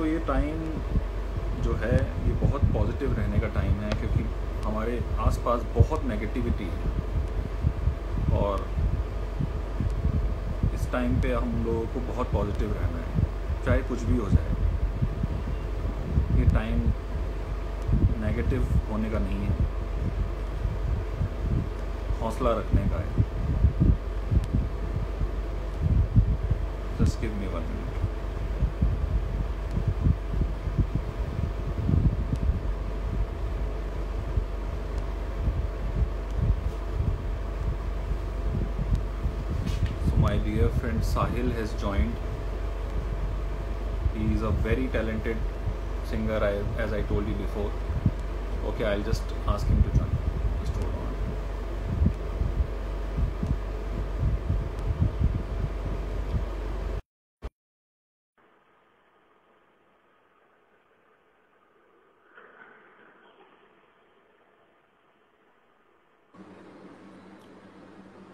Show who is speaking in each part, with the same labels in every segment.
Speaker 1: तो ये टाइम जो है ये बहुत पॉजिटिव रहने का टाइम है, क्योंकि हमारे आसपास बहुत नेगेटिविटी है और इस टाइम पे हम लोगों को बहुत पॉजिटिव रहना है, चाहे कुछ भी हो जाए। ये टाइम नेगेटिव होने का नहीं है, हौसला रखने का है। Just give me 1 minute. My dear friend Sahil has joined. He is a very talented singer, as I told you before. Okay, I'll just ask him to join. Just hold on.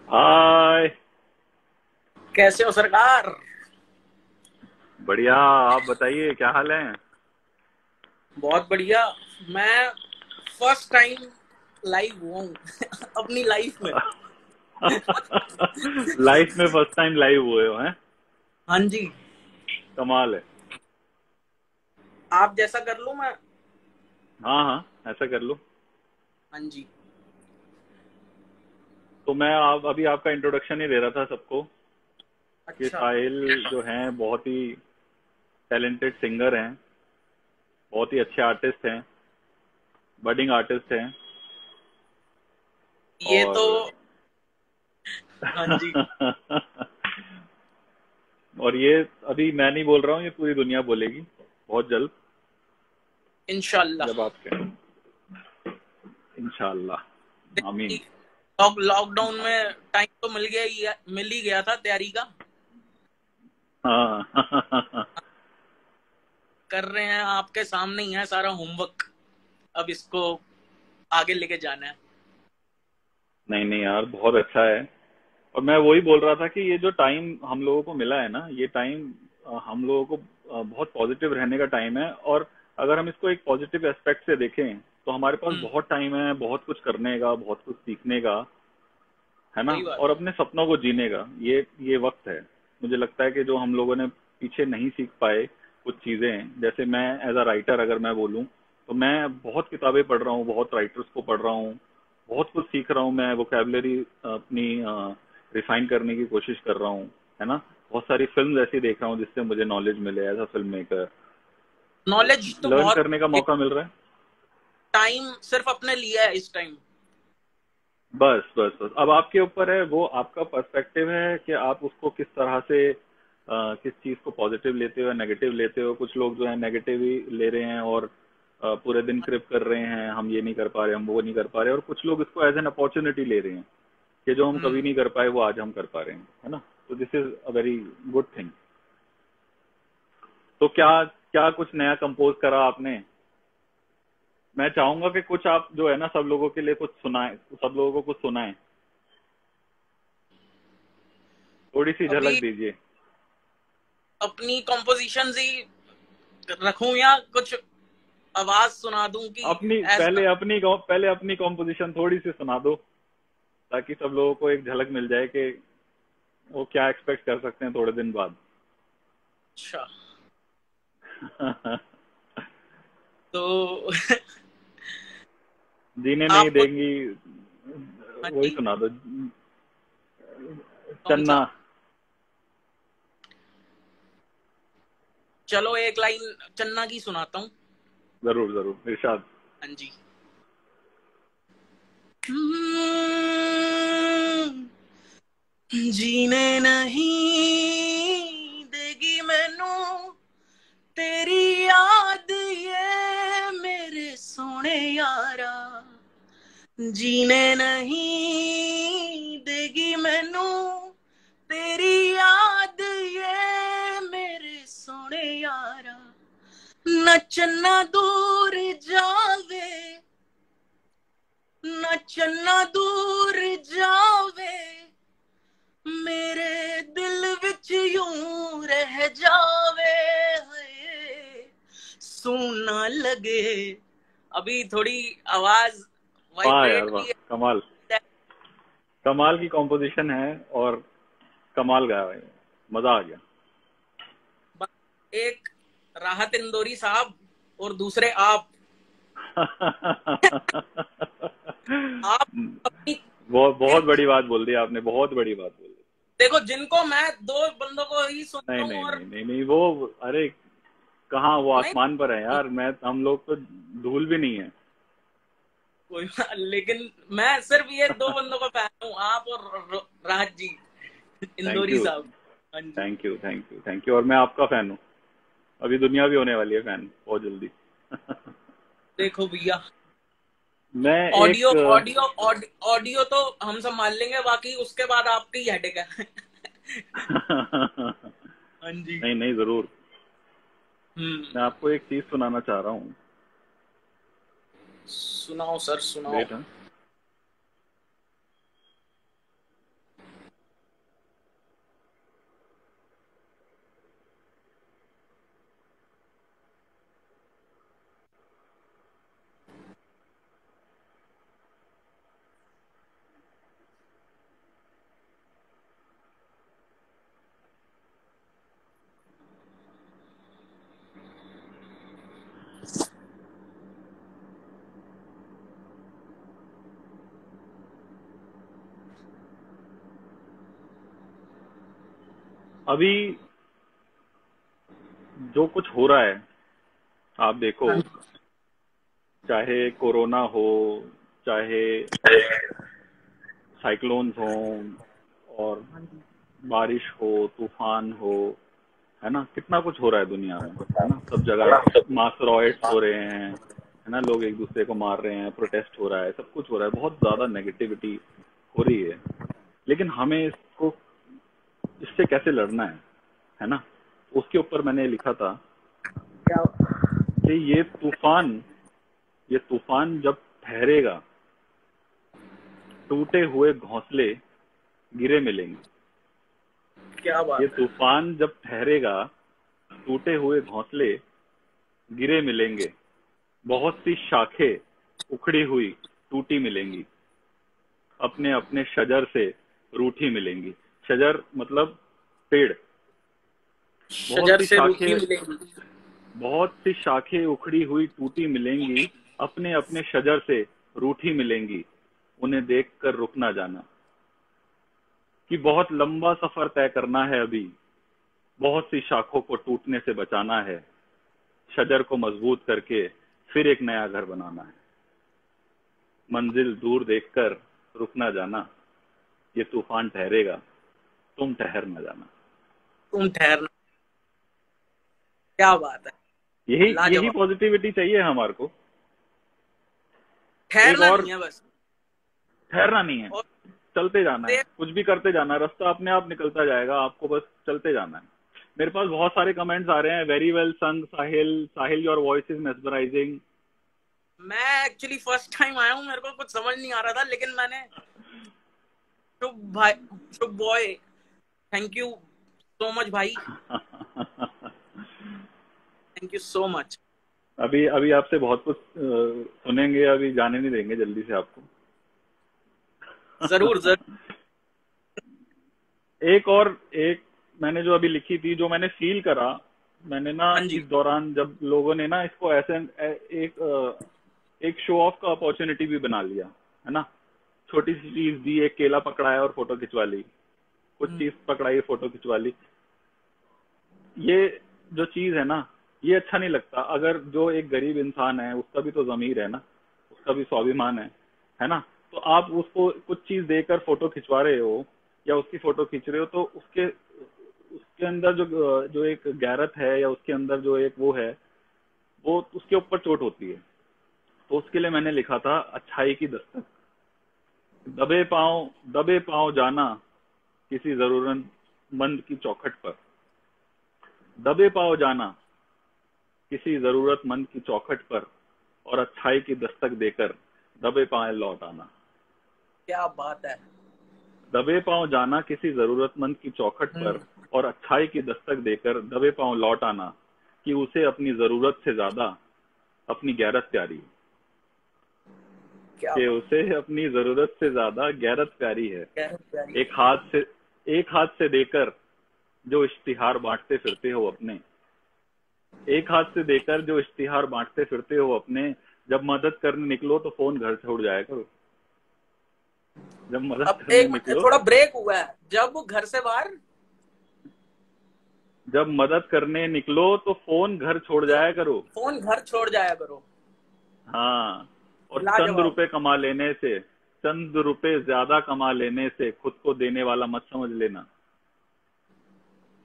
Speaker 2: हाय।
Speaker 3: कैसे हो सरकार?
Speaker 2: बढ़िया, आप बताइए क्या हाल है?
Speaker 3: बहुत बढ़िया। मैं फर्स्ट टाइम लाइव हुआ हूँ अपनी लाइफ में।
Speaker 2: लाइफ में फर्स्ट टाइम लाइव हुए हो हैं?
Speaker 3: हाँ जी।
Speaker 2: कमाल है।
Speaker 3: आप जैसा कर लूं मैं?
Speaker 2: हाँ हाँ, ऐसा कर लो।
Speaker 3: हाँ जी।
Speaker 2: तो मैं अभी आपका इंट्रोडक्शन ही दे रहा था सबको कि
Speaker 3: अच्छा।
Speaker 2: साहिल जो हैं बहुत ही टैलेंटेड सिंगर हैं, बहुत ही अच्छे आर्टिस्ट हैं, बडिंग आर्टिस्ट हैं।
Speaker 3: ये तो
Speaker 2: और
Speaker 3: हाँ जी।
Speaker 2: और ये अभी मैं नहीं बोल रहा हूँ, ये पूरी दुनिया बोलेगी बहुत जल्द,
Speaker 3: इंशाल्लाह।
Speaker 2: जब आप कहें। इंशाल्लाह, आमीन।
Speaker 3: लॉकडाउन में टाइम तो मिल ही गया था तैयारी का।
Speaker 2: हाँ।
Speaker 3: कर रहे हैं, आपके सामने ही है सारा होमवर्क। अब इसको आगे लेके जाना है।
Speaker 2: नहीं नहीं यार, बहुत अच्छा है। और मैं वही बोल रहा था कि ये जो टाइम हम लोगों को मिला है ना, ये टाइम हम लोगों को बहुत पॉजिटिव रहने का टाइम है। और अगर हम इसको एक पॉजिटिव एस्पेक्ट से देखें तो हमारे पास बहुत टाइम है, बहुत कुछ करने का, बहुत कुछ सीखने का, है ना?
Speaker 3: सही बात।
Speaker 2: और अपने सपनों को जीने का ये वक्त है। मुझे लगता है कि जो हम लोगों ने पीछे नहीं सीख पाए कुछ चीजें, जैसे मैं एज अ राइटर अगर मैं बोलूं तो मैं बहुत किताबें पढ़ रहा हूँ, बहुत राइटर्स को पढ़ रहा हूँ, बहुत कुछ सीख रहा हूँ। मैं वोकेबलरी अपनी रिफाइन करने की कोशिश कर रहा हूँ, है ना? बहुत सारी फिल्म ऐसी देख रहा हूँ जिससे मुझे नॉलेज मिले एज अ फिल्म मेकर। तो
Speaker 3: नॉलेज तो
Speaker 2: लर्न
Speaker 3: बहुत।
Speaker 2: करने का मौका मिल रहा है।
Speaker 3: टाइम सिर्फ अपने लिए है इस टाइम।
Speaker 2: बस बस बस, अब आपके ऊपर है, वो आपका पर्सपेक्टिव है कि आप उसको किस तरह से किस चीज को पॉजिटिव लेते हो या नेगेटिव लेते हो। कुछ लोग जो है नेगेटिव ही ले रहे हैं और पूरे दिन क्रिप कर रहे हैं, हम ये नहीं कर पा रहे, हम वो नहीं कर पा रहे। और कुछ लोग इसको एज एन अपॉर्चुनिटी ले रहे हैं कि जो हम कभी नहीं कर पाए वो आज हम कर पा रहे हैं, है ना? तो this is a very good thing. तो क्या क्या कुछ नया कंपोज करा आपने? मैं चाहूंगा कि कुछ आप जो है ना सब लोगों के लिए कुछ सुनाए, सब लोगों को कुछ सुनाए, थोड़ी सी
Speaker 3: अभी
Speaker 2: झलक दीजिए।
Speaker 3: अपनी कॉम्पोजिशन ही रखूं या कुछ आवाज सुना दूं कि
Speaker 2: अपनी
Speaker 3: ऐसा?
Speaker 2: पहले अपनी कॉम्पोजिशन थोड़ी सी सुना दो, ताकि सब लोगों को एक झलक मिल जाए कि वो क्या एक्सपेक्ट कर सकते हैं थोड़े दिन बाद।
Speaker 3: अच्छा। तो
Speaker 2: जीने नहीं
Speaker 3: आप कुछ।
Speaker 2: देंगी,
Speaker 3: हाँ
Speaker 2: वही
Speaker 3: जी।
Speaker 2: सुना दो।
Speaker 3: कौन सा?
Speaker 2: चन्ना।
Speaker 3: चलो एक लाइन चन्ना की सुनाता हूँ।
Speaker 2: जरूर जरूर, इरशाद।
Speaker 3: हाँ जी। जीने नहीं देगी मैनू तेरी याद, ये मेरे सोने यारा। जीने नहीं देगी मैनू तेरी याद, ये मेरे सोने यारा। न चन्ना दूर जावे, न चन्ना दूर जावे, मेरे दिल विच यूं रह जावे। है लगे। अभी थोड़ी आवाज
Speaker 2: वाह यार
Speaker 3: वाइब्रेट
Speaker 2: वाह,
Speaker 3: भी
Speaker 2: कमाल
Speaker 3: है।
Speaker 2: कमाल की कॉम्पोजिशन है और कमाल गाया है, मजा आ गया।
Speaker 3: एक राहत इंदौरी साहब और दूसरे आप अपनी
Speaker 2: बहुत बहुत बड़ी बात बोल दी आपने, बहुत बड़ी बात बोल दी।
Speaker 3: देखो, जिनको मैं दो बंदों को ही सुनता
Speaker 2: नहीं
Speaker 3: हूँ
Speaker 2: नहीं
Speaker 3: और
Speaker 2: नहीं नहीं नहीं, वो अरे कहाँ, वो
Speaker 3: नहीं,
Speaker 2: आसमान पर है यार, मैं हम लोग तो धूल भी नहीं है।
Speaker 3: लेकिन मैं सिर्फ ये दो बंदों का फैन हूँ, आप और राहत जी
Speaker 2: थैंक
Speaker 3: इंदौरी
Speaker 2: यू
Speaker 3: साहब। हाँ जी।
Speaker 2: Thank you thank you thank you, और मैं आपका फैन हूँ। अभी दुनिया भी होने वाली है फैन बहुत जल्दी।
Speaker 3: देखो भैया,
Speaker 2: मैं
Speaker 3: ऑडियो
Speaker 2: एक
Speaker 3: ऑडियो ऑडियो तो हम संभाल लेंगे, बाकी उसके बाद आपकी हेडेक है। हाँ जी।
Speaker 2: नहीं नहीं, जरूर। मैं आपको एक चीज सुनाना चाह रहा हूँ।
Speaker 3: सुनाओ सर, सुनाओ।
Speaker 2: वेट, हाँ। अभी जो कुछ हो रहा है, आप देखो,
Speaker 3: हाँ जी।
Speaker 2: चाहे कोरोना हो, चाहे साइक्लोन्स हो, और
Speaker 3: हाँ जी।
Speaker 2: बारिश हो, तूफान हो, है ना, कितना कुछ हो रहा है दुनिया में, है ना, सब जगह मास रॉयट्स हो रहे हैं, है ना, लोग एक दूसरे को मार रहे हैं, प्रोटेस्ट हो रहा है, सब कुछ हो रहा है, बहुत ज्यादा नेगेटिविटी हो रही है। लेकिन हमें इससे कैसे लड़ना है ना, उसके ऊपर मैंने लिखा था
Speaker 3: क्या?
Speaker 2: कि ये तूफान जब ठहरेगा, टूटे हुए घोंसले गिरे मिलेंगे।
Speaker 3: क्या
Speaker 2: ये
Speaker 3: बात है।
Speaker 2: तूफान जब ठहरेगा, टूटे हुए घोंसले गिरे मिलेंगे, बहुत सी शाखें उखड़ी हुई टूटी मिलेंगी, अपने अपने शजर से रूठी मिलेंगी। शजर मतलब पेड़। बहुत
Speaker 3: शजर
Speaker 2: सी
Speaker 3: से रूठी
Speaker 2: शाखें
Speaker 3: मिलेगी।
Speaker 2: बहुत सी शाखें उखड़ी हुई टूटी मिलेंगी, अपने अपने शजर से रूठी मिलेंगी, उन्हें देखकर रुक ना जाना। कि बहुत लंबा सफर तय करना है अभी, बहुत सी शाखों को टूटने से बचाना है, शजर को मजबूत करके फिर एक नया घर बनाना है। मंजिल दूर देखकर रुक ना जाना, ये तूफान ठहरेगा, तुम ठहर ना जाना।
Speaker 3: तुम ठहरना। क्या बात है।
Speaker 2: यही यही
Speaker 3: लाजवाब।
Speaker 2: पॉजिटिविटी चाहिए हमारे को। एक
Speaker 3: ठहरना
Speaker 2: और,
Speaker 3: नहीं है बस।
Speaker 2: ठहरना नहीं है,
Speaker 3: और
Speaker 2: चलते जाना है,
Speaker 3: देख,
Speaker 2: कुछ भी करते जाना है, रास्ता अपने आप निकलता जाएगा, आपको बस चलते जाना है। मेरे पास बहुत सारे कमेंट्स आ रहे हैं। वेरी वेल संग साहिल, साहिल योर वॉइस इज मेस्मराइजिंग।
Speaker 3: मैं एक्चुअली फर्स्ट टाइम आया हूँ, मेरे को कुछ समझ नहीं आ रहा था, लेकिन मैंने शुभ भाई, Shubh boy, thank you so much भाई, थैंक यू सो मच।
Speaker 2: अभी अभी आपसे बहुत कुछ सुनेंगे, अभी जाने नहीं देंगे जल्दी से आपको।
Speaker 3: जरूर जरूर।
Speaker 2: एक मैंने जो अभी लिखी थी, जो मैंने फील करा, मैंने ना
Speaker 3: हाँ जी।
Speaker 2: इस दौरान जब लोगों ने ना इसको ऐसे एक शो ऑफ का अपॉर्चुनिटी भी बना लिया, है ना, छोटी सी चीज दी, एक केला पकड़ाया और फोटो खिंचवा ली, कुछ चीज पकड़ाई फोटो खिंचवा ली। ये जो चीज है ना, ये अच्छा नहीं लगता। अगर जो एक गरीब इंसान है, उसका भी तो जमीर है ना, उसका भी स्वाभिमान है ना, तो आप उसको कुछ चीज देकर फोटो खिंचवा रहे हो या उसकी फोटो खींच रहे हो, तो उसके अंदर जो एक गैरत है, या उसके अंदर जो एक वो है, वो उसके ऊपर चोट होती है। तो उसके लिए मैंने लिखा था, अच्छाई की दस्तक। दबे पांव जाना किसी जरूरतमंद की चौखट पर, दबे पांव जाना किसी जरूरतमंद की चौखट पर, और अच्छाई की दस्तक देकर दबे पांव लौट आना।
Speaker 3: क्या बात है।
Speaker 2: दबे पांव जाना किसी जरूरतमंद की चौखट पर, और अच्छाई की दस्तक देकर दबे पांव लौट आना, कि उसे अपनी जरूरत से ज्यादा अपनी गैरत प्यारी,
Speaker 3: क्या
Speaker 2: कि उसे अपनी जरूरत से ज्यादा गैरत प्यारी है।
Speaker 3: गैरत प्यारी।
Speaker 2: एक हाथ से देकर जो इश्तिहार बांटते फिरते हो अपने, एक हाथ से देकर जो इश्तिहार बांटते फिरते हो अपने, जब मदद करने निकलो तो फोन घर छोड़ जाया करो। जब मदद
Speaker 3: अब
Speaker 2: करने
Speaker 3: एक
Speaker 2: निकलो,
Speaker 3: थोड़ा ब्रेक हुआ है, जब घर से बाहर,
Speaker 2: जब मदद करने निकलो तो फोन घर छोड़ जाया करो।
Speaker 3: फोन घर छोड़ जाया करो।
Speaker 2: हाँ, और
Speaker 3: लाजवाब।
Speaker 2: चंद रुपए कमा लेने से, चंद रुपए ज्यादा कमा लेने से खुद को देने वाला मत समझ लेना।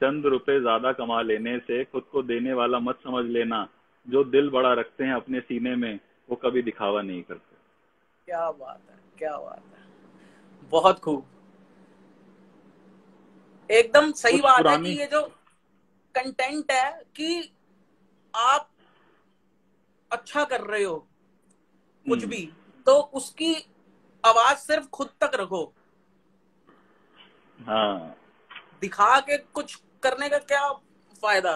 Speaker 2: चंद रुपए ज्यादा कमा लेने से खुद को देने वाला मत समझ लेना। जो दिल बड़ा रखते हैं अपने सीने में, वो कभी दिखावा नहीं करते।
Speaker 3: क्या बात है, क्या बात है, बहुत खूब, एकदम सही
Speaker 2: कुछ
Speaker 3: बात है
Speaker 2: पुरानी,
Speaker 3: कि ये जो कंटेंट है कि आप अच्छा कर रहे हो कुछ भी, तो उसकी आवाज सिर्फ खुद तक रखो।
Speaker 2: हाँ,
Speaker 3: दिखा के कुछ करने का क्या फायदा।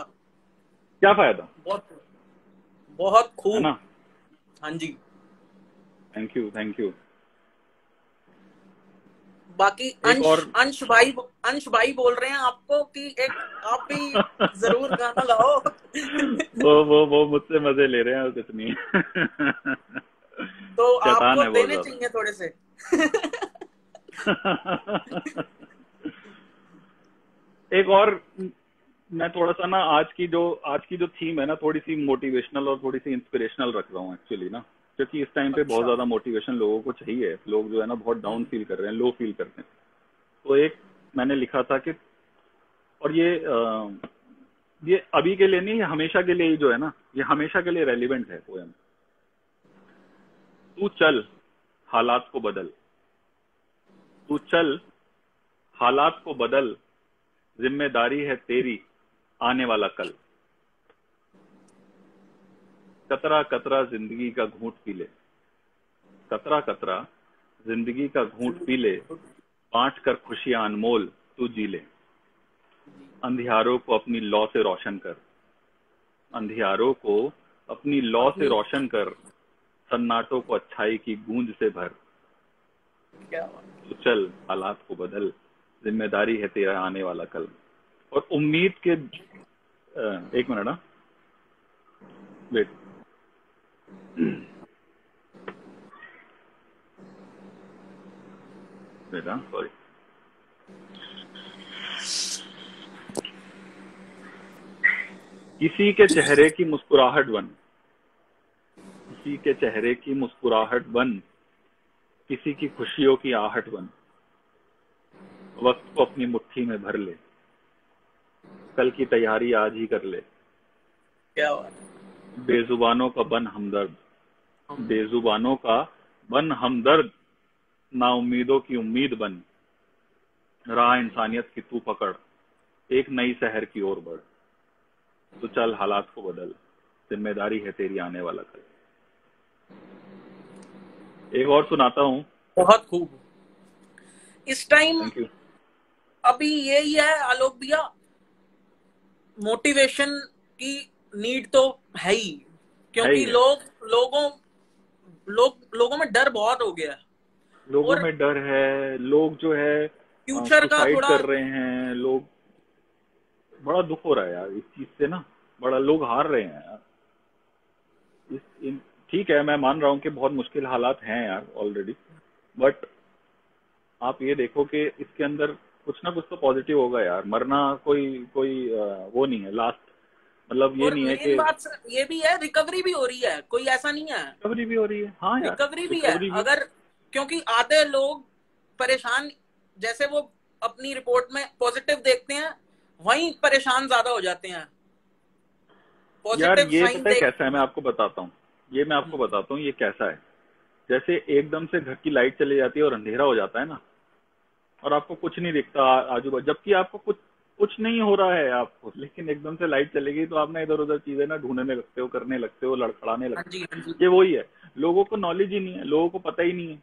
Speaker 2: क्या फायदा,
Speaker 3: बहुत बहुत
Speaker 2: है
Speaker 3: खूब।
Speaker 2: ना।
Speaker 3: हाँ जी।
Speaker 2: Thank you, thank you.
Speaker 3: बाकी
Speaker 2: एक और
Speaker 3: अंश भाई बोल रहे हैं आपको कि एक आप भी जरूर गाना गाओ।
Speaker 2: वो मुझसे मजे ले रहे हैं और कुछ नहीं।
Speaker 3: तो
Speaker 2: शैतान
Speaker 3: आपको
Speaker 2: है बहुत
Speaker 3: देने
Speaker 2: ज्यादा।
Speaker 3: चाहिए थोड़े से।
Speaker 2: एक और, मैं थोड़ा सा ना आज की जो थीम है ना, थोड़ी सी मोटिवेशनल और थोड़ी सी इंस्पिरेशनल रख रहा हूँ एक्चुअली ना, क्योंकि इस टाइम पे बहुत ज्यादा मोटिवेशन लोगों को चाहिए। लोग जो है ना बहुत डाउन फील कर रहे हैं, लो फील कर रहे हैं। तो एक मैंने लिखा था कि, और ये अभी के लिए नहीं, ये हमेशा के लिए ही जो है ना, ये हमेशा के लिए रेलिवेंट है पोएम। तू चल हालात को बदल, तू चल हालात को बदल, जिम्मेदारी है तेरी आने वाला कल। कतरा कतरा जिंदगी का घूंट पी ले, कतरा कतरा जिंदगी का घूंट पी ले, बांट कर खुशियां अनमोल तू जी ले। अंधियारों को अपनी लौ से रोशन कर, अंधियारों को अपनी लौ से रोशन कर, सन्नाटों को अच्छाई की गूंज से भर।
Speaker 3: क्या बात।
Speaker 2: तो चल हालात को बदल, जिम्मेदारी है तेरा आने वाला कल। और उम्मीद के एक मिनट ना, वेट, बेटा सॉरी। किसी के चेहरे की मुस्कुराहट बन, किसी के चेहरे की मुस्कुराहट बन, किसी की खुशियों की आहट बन। वक्त को अपनी मुट्ठी में भर ले, कल की तैयारी आज ही कर ले।
Speaker 3: क्या बात है।
Speaker 2: बेजुबानों का बन हमदर्द, बेजुबानों का बन हमदर्द, ना उम्मीदों की उम्मीद बन। राह इंसानियत की तू पकड़, एक नई शहर की ओर बढ़। तो चल हालात को बदल, जिम्मेदारी है तेरी आने वाला कल। एक और सुनाता हूँ।
Speaker 3: बहुत खूब। इस टाइम
Speaker 2: थैंक यू।
Speaker 3: अभी यही है आलोक भैया, मोटिवेशन की नीड तो है ही, क्योंकि
Speaker 2: है।
Speaker 3: लोगों में डर बहुत हो गया है।
Speaker 2: लोगों
Speaker 3: और
Speaker 2: में डर है, लोग जो है
Speaker 3: फ्यूचर का
Speaker 2: सुसाइड
Speaker 3: थोड़ा
Speaker 2: कर रहे हैं लोग। बड़ा दुख हो रहा है यार इस चीज से ना, बड़ा लोग हार रहे हैं यार। ठीक है, मैं मान रहा हूँ कि बहुत मुश्किल हालात हैं यार ऑलरेडी, बट आप ये देखो कि इसके अंदर कुछ ना कुछ तो पॉजिटिव होगा यार। मरना कोई वो नहीं है लास्ट, मतलब ये
Speaker 3: और
Speaker 2: नहीं है
Speaker 3: मेन
Speaker 2: कि।
Speaker 3: बात ये भी है, रिकवरी भी हो रही है, कोई ऐसा नहीं है।
Speaker 2: रिकवरी भी हो रही है, हाँ यार,
Speaker 3: रिकवरी भी है।
Speaker 2: रिकवरी भी।
Speaker 3: अगर क्योंकि आधे लोग परेशान, जैसे वो अपनी रिपोर्ट में पॉजिटिव देखते हैं, वहीं परेशान ज्यादा हो जाते हैं।
Speaker 2: यार
Speaker 3: पॉजिटिव
Speaker 2: ये
Speaker 3: साइन
Speaker 2: पता है कैसा है, मैं आपको बताता हूँ, ये कैसा है। जैसे एकदम से घर की लाइट चली जाती है और अंधेरा हो जाता है ना, और आपको कुछ नहीं दिखता आजू बाजू, जबकि आपको कुछ नहीं हो रहा है आपको, लेकिन एकदम से लाइट चलेगी तो आप ना इधर उधर चीजें ना ढूंढने लगते हो, करने लगते हो, लड़खड़ाने लगते हो। ये वही है, लोगों को नॉलेज ही नहीं है, लोगों को पता ही नहीं है,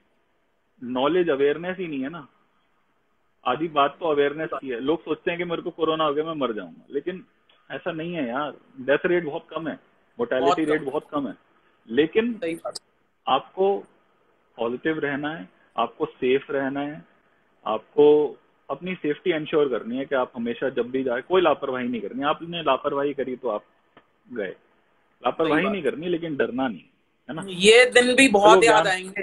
Speaker 2: नॉलेज अवेयरनेस ही नहीं है ना। आधी बात तो अवेयरनेस की है। लोग सोचते हैं कि मेरे को कोरोना हो गया मैं मर जाऊंगा, लेकिन ऐसा नहीं है यार। डेथ रेट बहुत कम है, मोर्टेलिटी रेट बहुत कम है। लेकिन
Speaker 3: सही बात।
Speaker 2: आपको पॉजिटिव रहना है, आपको सेफ रहना है, आपको अपनी सेफ्टी इंश्योर करनी है कि आप हमेशा जब भी जाए कोई लापरवाही नहीं करनी। आपने लापरवाही करी तो आप गए।
Speaker 3: सही
Speaker 2: लापरवाही नहीं
Speaker 3: बात।
Speaker 2: करनी, लेकिन डरना नहीं, है ना।
Speaker 3: ये दिन भी
Speaker 2: चलो
Speaker 3: बहुत याद
Speaker 2: ज्ञान,
Speaker 3: आएंगे।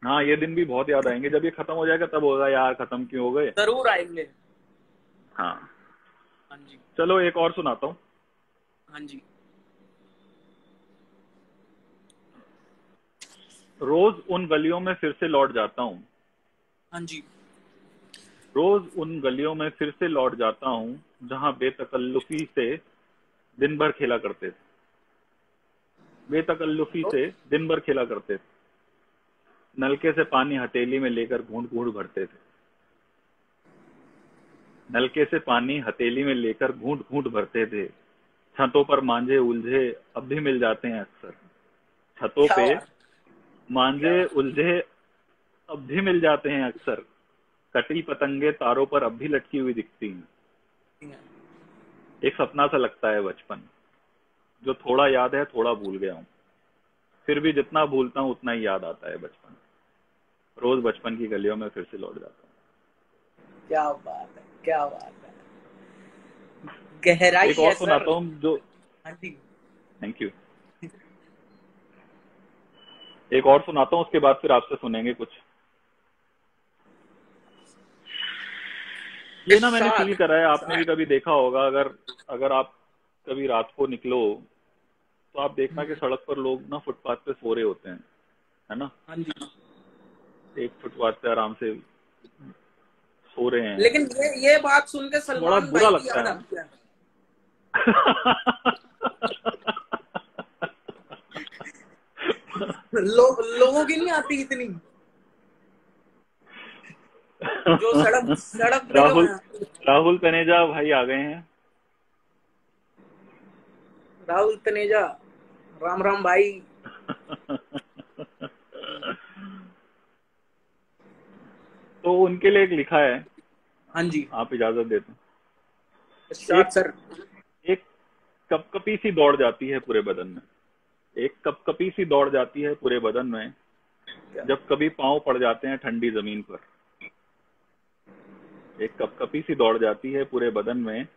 Speaker 2: हाँ ये दिन भी बहुत याद आएंगे। जब ये खत्म हो जाएगा तब होगा यार खत्म क्यों हो गए।
Speaker 3: जरूर आएंगे।
Speaker 2: हाँ
Speaker 3: हाँ जी।
Speaker 2: चलो एक और सुनाता हूँ।
Speaker 3: हाँ जी।
Speaker 2: रोज उन गलियों में फिर से लौट जाता हूँ,
Speaker 3: हाँ जी।
Speaker 2: रोज उन गलियों में फिर से लौट जाता हूँ जहाँ बेतकल्लुफी से दिन भर खेला करते थे, बेतकल्लुफी से दिन भर खेला करते थे। नलके से पानी हथेली में लेकर घूंट घूंट भरते थे, नलके से पानी हथेली में लेकर घूंट घूंट भरते थे। छतों पर मांझे उलझे अब भी मिल जाते हैं अक्सर, छतों
Speaker 3: क्या
Speaker 2: पे
Speaker 3: बात।
Speaker 2: मांझे उलझे अब भी मिल जाते हैं अक्सर। कटी पतंगे तारों पर अब भी लटकी हुई दिखती हैं। एक सपना सा लगता है बचपन, जो थोड़ा याद है थोड़ा भूल गया हूँ। फिर भी जितना भूलता हूँ उतना ही याद आता है बचपन। रोज बचपन की गलियों में फिर से लौट जाता हूँ।
Speaker 3: क्या बात है, क्या बात है। गहराई
Speaker 2: एक और
Speaker 3: है सर।
Speaker 2: सुनाता हूँ जो,
Speaker 3: हाँ जी।
Speaker 2: Thank you. एक और सुनाता हूँ, उसके बाद फिर आपसे सुनेंगे कुछ। ये ना मैंने फील करा है, आपने भी कभी देखा होगा। अगर आप कभी रात को निकलो तो आप देखना कि सड़क पर लोग ना फुटपाथ पे सो रहे होते हैं, है ना।
Speaker 3: हाँ जी।
Speaker 2: एक फुटपाथ पे आराम से सो रहे हैं।
Speaker 3: लेकिन ये बात सुन के
Speaker 2: बड़ा
Speaker 3: सलमान
Speaker 2: बुरा
Speaker 3: भाई की
Speaker 2: लगता
Speaker 3: याद
Speaker 2: है।
Speaker 3: आती है। लोगों की नहीं आती इतनी, जो सड़क सड़क पे जो
Speaker 2: राहुल
Speaker 3: है।
Speaker 2: राहुल तनेजा भाई आ गए हैं।
Speaker 3: राहुल तनेजा, राम राम भाई।
Speaker 2: तो उनके लिए एक लिखा है,
Speaker 3: हाँ जी।
Speaker 2: आप इजाजत देते हैं।
Speaker 3: इरशाद सर।
Speaker 2: एक कपकपी सी दौड़ जाती है पूरे बदन में, एक कपकपी सी दौड़ जाती है पूरे बदन में, जब कभी पांव पड़ जाते हैं ठंडी जमीन पर। एक कपकपी सी दौड़ जाती है पूरे बदन में,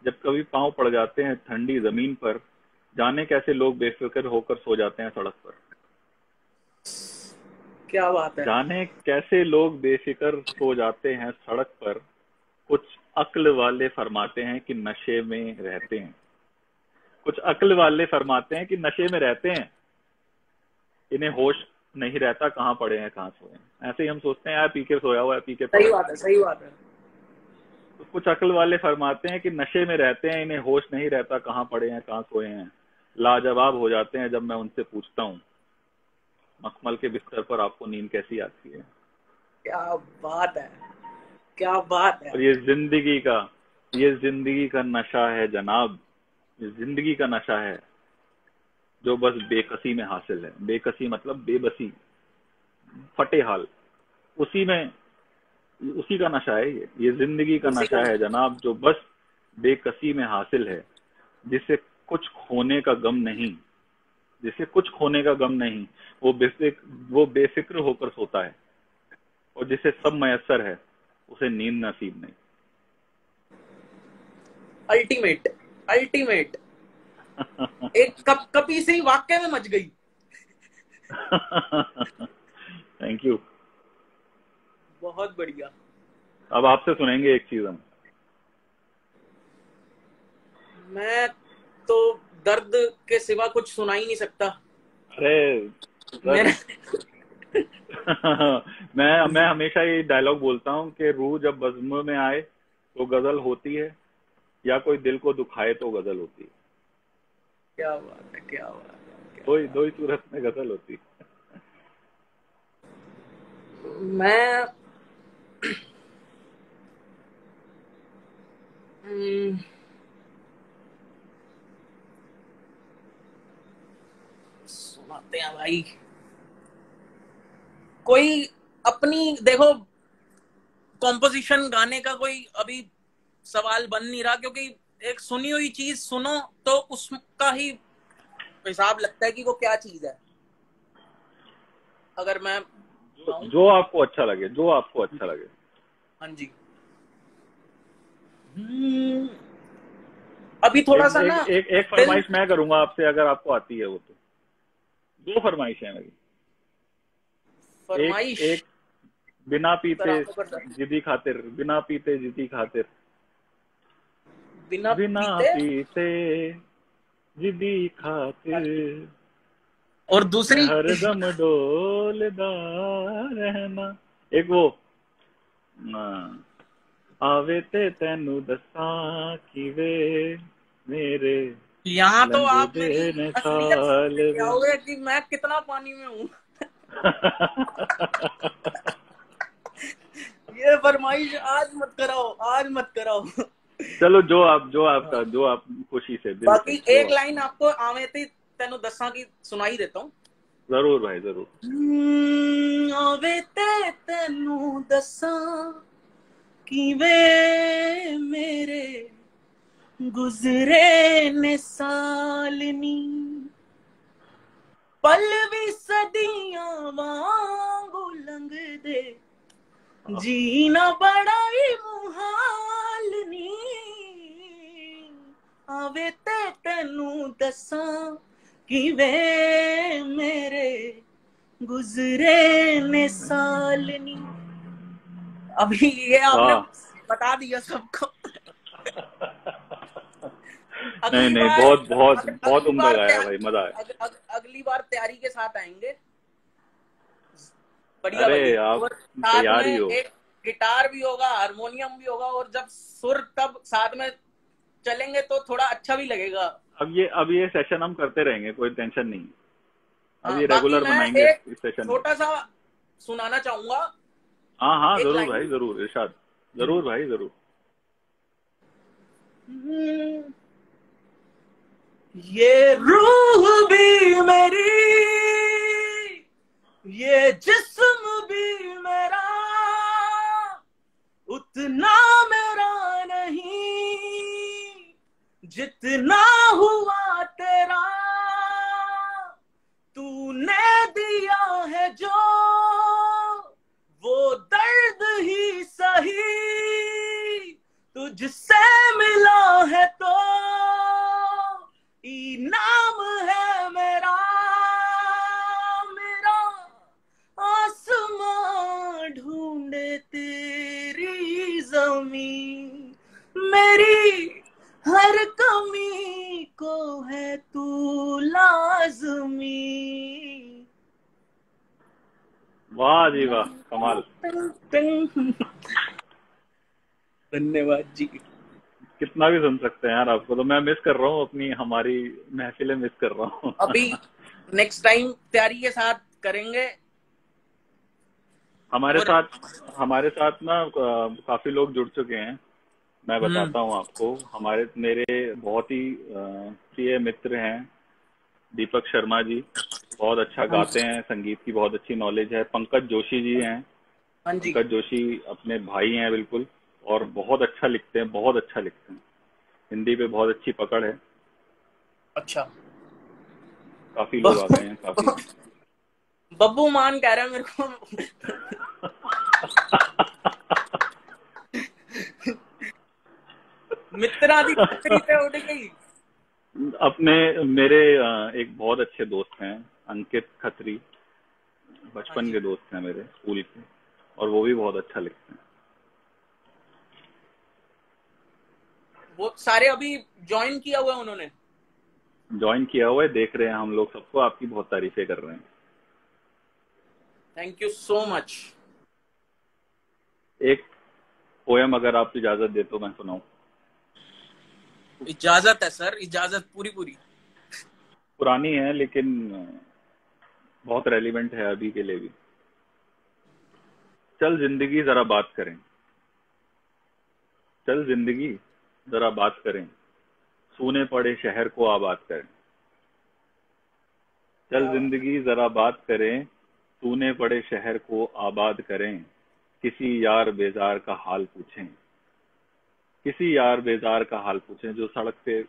Speaker 2: जब कभी पांव पड़ जाते हैं ठंडी जमीन पर। जाने कैसे लोग बेफिक्र होकर सो जाते हैं सड़क पर।
Speaker 3: क्या बात है।
Speaker 2: जाने कैसे लोग बेफिक्र सो जाते हैं सड़क पर। कुछ अक्ल वाले फरमाते हैं कि नशे में रहते हैं, कुछ अक्ल वाले फरमाते हैं कि नशे में रहते हैं। इन्हें होश नहीं रहता कहाँ पड़े हैं कहाँ सोए हैं। ऐसे ही हम सोचते हैं यार पी के सोया हुआ है, पी के
Speaker 3: सही
Speaker 2: पड़ा
Speaker 3: बात है, सही बात है।
Speaker 2: तो कुछ अक्ल वाले फरमाते हैं कि नशे में रहते हैं, इन्हें होश नहीं रहता कहाँ पड़े हैं कहाँ सोए हैं। लाजवाब हो जाते हैं जब मैं उनसे पूछता हूँ, मखमल के बिस्तर पर आपको नींद कैसी आती है।
Speaker 3: क्या बात है, क्या बात है।
Speaker 2: और ये जिंदगी का नशा है जनाब, ये जिंदगी का नशा है जो बस बेकसी में हासिल है। बेकसी मतलब बेबसी, फटे हाल, उसी में उसी का नशा है ये जिंदगी का
Speaker 3: उसी का
Speaker 2: नशा है जनाब जो बस बेकसी में हासिल है। जिसे कुछ खोने का गम नहीं, जिसे कुछ खोने का गम नहीं, वो बेफिक्र होकर सोता है। और जिसे सब मयसर है उसे नींद नसीब नहीं।
Speaker 3: Ultimate, ultimate. एक कपकपी से ही वाकई में मच गई।
Speaker 2: Thank you.
Speaker 3: बहुत बढ़िया।
Speaker 2: अब आपसे सुनेंगे एक चीज हम।
Speaker 3: मैं तो दर्द के सिवा कुछ सुना ही नहीं सकता।
Speaker 2: अरे
Speaker 3: मेरा
Speaker 2: मैं हमेशा ये डायलॉग बोलता हूँ कि रूह जब बज़्म में आए तो गजल होती है, या कोई दिल को दुखाए तो गजल होती है।
Speaker 3: क्या बात है, क्या बात है।
Speaker 2: दो ही सूरत में गजल होती है।
Speaker 3: मैं सुनाते हैं भाई। कोई अपनी देखो, कॉम्पोजिशन गाने का कोई अभी सवाल बन नहीं रहा, क्योंकि एक सुनी हुई चीज सुनो तो उसका ही हिसाब लगता है कि वो क्या चीज है। अगर मैं
Speaker 2: जो आपको अच्छा लगे, जो आपको अच्छा लगे।
Speaker 3: हाँ जी। अभी थोड़ा सा ना
Speaker 2: एक फरमाइश मैं करूंगा आपसे, अगर आपको आती है वो तो। 2 फरमाइश है मेरी।
Speaker 3: फरमाइश
Speaker 2: एक बिना पीते
Speaker 3: कराओ कर सकते।
Speaker 2: जिदी खातिर, बिना पीते जिदी खातिर,
Speaker 3: बिना
Speaker 2: बिना
Speaker 3: पीते
Speaker 2: पीते जिदी खातिर,
Speaker 3: और
Speaker 2: मैं
Speaker 3: दूसरी
Speaker 2: हरदम डोलदा रहना। एक वो आवे ते तेनू दसा कि वे मेरे
Speaker 3: यहाँ तो आप
Speaker 2: लंघदे
Speaker 3: मेरी
Speaker 2: ने
Speaker 3: असलियत
Speaker 2: साल
Speaker 3: समझ
Speaker 2: वे।
Speaker 3: आओगे कि मैं कितना पानी में हूँ। ये फरमाइश आज मत कराओ, आज मत कराओ।
Speaker 2: चलो जो आप खुशी से, दिल से
Speaker 3: बाकी
Speaker 2: जो
Speaker 3: एक
Speaker 2: आप।
Speaker 3: लाइन आपको आवे थे तेनू दसा की सुनाई देता हूँ।
Speaker 2: जरूर भाई जरूर।
Speaker 3: आवे ते तेनू दसा कि वे मेरे गुजरे ने साल नी, पल भी सदियां वांगू लंघदे, जीना बड़ा ही मुहाल नी। आवे ते तेनू दसा कि वे मेरे गुजरे ने साल नी। अभी ये आपने
Speaker 2: वाह।
Speaker 3: बता दिया सबको।
Speaker 2: नहीं
Speaker 3: अगली
Speaker 2: नहीं,
Speaker 3: बार
Speaker 2: बहुत बहुत बहुत
Speaker 3: अगली
Speaker 2: उम्दा
Speaker 3: बार
Speaker 2: गाया भाई, मजा आया।
Speaker 3: अगली बार तैयारी के साथ आएंगे, बढ़िया
Speaker 2: अरे
Speaker 3: वाली।
Speaker 2: आप
Speaker 3: और साथ
Speaker 2: तैयार
Speaker 3: में
Speaker 2: ही हो।
Speaker 3: एक गिटार भी होगा, हारमोनियम भी होगा, और जब सुर तब साथ में चलेंगे तो थोड़ा अच्छा भी लगेगा।
Speaker 2: अब ये सेशन हम करते रहेंगे, कोई टेंशन नहीं। अब
Speaker 3: हाँ,
Speaker 2: ये
Speaker 3: बाकी
Speaker 2: रेगुलर
Speaker 3: मैं
Speaker 2: बनाएंगे
Speaker 3: एक
Speaker 2: इस सेशन को।
Speaker 3: छोटा सा सुनाना चाहूंगा,
Speaker 2: हाँ हाँ
Speaker 3: एक
Speaker 2: जरूर
Speaker 3: लाइन।
Speaker 2: भाई जरूर, इरशाद। जरूर भाई जरूर।
Speaker 3: ये रूह भी मेरी, ये जिस्म भी मेरा, उतना मेरा नहीं जितना हुआ तेरा। तूने दिया है जो वो दर्द ही सही, तुझसे मिला है तो इनाम है मेरा। मेरा आसमां ढूंढे तेरी जमीन, मेरी हर कमी को है तू लाजमी।
Speaker 2: वाह जी वाह, कमाल।
Speaker 3: धन्यवाद जी।
Speaker 2: कितना भी सुन सकते हैं यार आपको, तो मैं मिस कर रहा हूँ, अपनी हमारी महफिलें मिस कर रहा हूँ।
Speaker 3: अभी नेक्स्ट टाइम तैयारी के साथ करेंगे।
Speaker 2: हमारे साथ ना काफी लोग जुड़ चुके हैं। मैं बताता हूँ आपको, मेरे बहुत ही प्रिय मित्र हैं दीपक शर्मा जी, बहुत अच्छा गाते हैं, संगीत की बहुत अच्छी नॉलेज है। पंकज जोशी जी हैं।
Speaker 3: हाँ जी।
Speaker 2: पंकज जोशी अपने भाई हैं बिल्कुल, और बहुत अच्छा लिखते हैं, बहुत अच्छा लिखते हैं। हिंदी पे बहुत अच्छी पकड़ है।
Speaker 3: अच्छा,
Speaker 2: काफी लोग आ गए हैं, काफी।
Speaker 3: बब्बू मान कह रहे हैं मेरे को। मित्रा दी छतरी पे उड़ गई।
Speaker 2: मेरे एक बहुत अच्छे दोस्त हैं, अंकित खत्री,
Speaker 3: हाँ
Speaker 2: बचपन
Speaker 3: जी।
Speaker 2: के दोस्त हैं मेरे, स्कूल के, और वो भी बहुत अच्छा लिखते हैं।
Speaker 3: वो सारे अभी ज्वाइन किया हुआ है उन्होंने।
Speaker 2: ज्वाइन किया हुआ है, देख रहे हैं हम लोग सबको, आपकी बहुत तारीफें कर रहे हैं।
Speaker 3: Thank you so much.
Speaker 2: एक पोयम अगर आप इजाजत दे तो मैं सुनाऊं।
Speaker 3: इजाजत है सर, इजाजत पूरी पूरी।
Speaker 2: पुरानी है लेकिन बहुत रेलिवेंट है अभी के लिए भी। चल जिंदगी जरा बात करें, चल जिंदगी जरा बात करें, सूने पड़े शहर को आबाद करें। चल जिंदगी जरा बात करें, सूने पड़े शहर को आबाद करें, किसी यार बेजार का हाल पूछें, किसी यार बेजार का हाल पूछें, जो सड़क पे